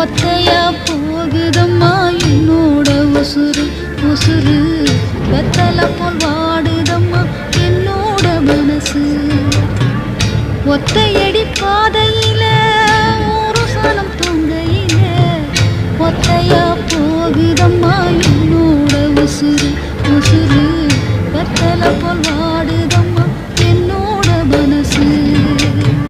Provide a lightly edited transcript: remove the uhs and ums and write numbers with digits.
ஒத்தையா போகுதம்மா என்னோட உசுறு உசுறு வெத்தலை போல் வாடுதம்மா என்னோட மனசு ஒத்தையடி பாதையில ஒரு சனம் தொங்கையில ஒத்தையா போகுதம்மா என்னோட உசுறு உசுறு வெத்தலை போல்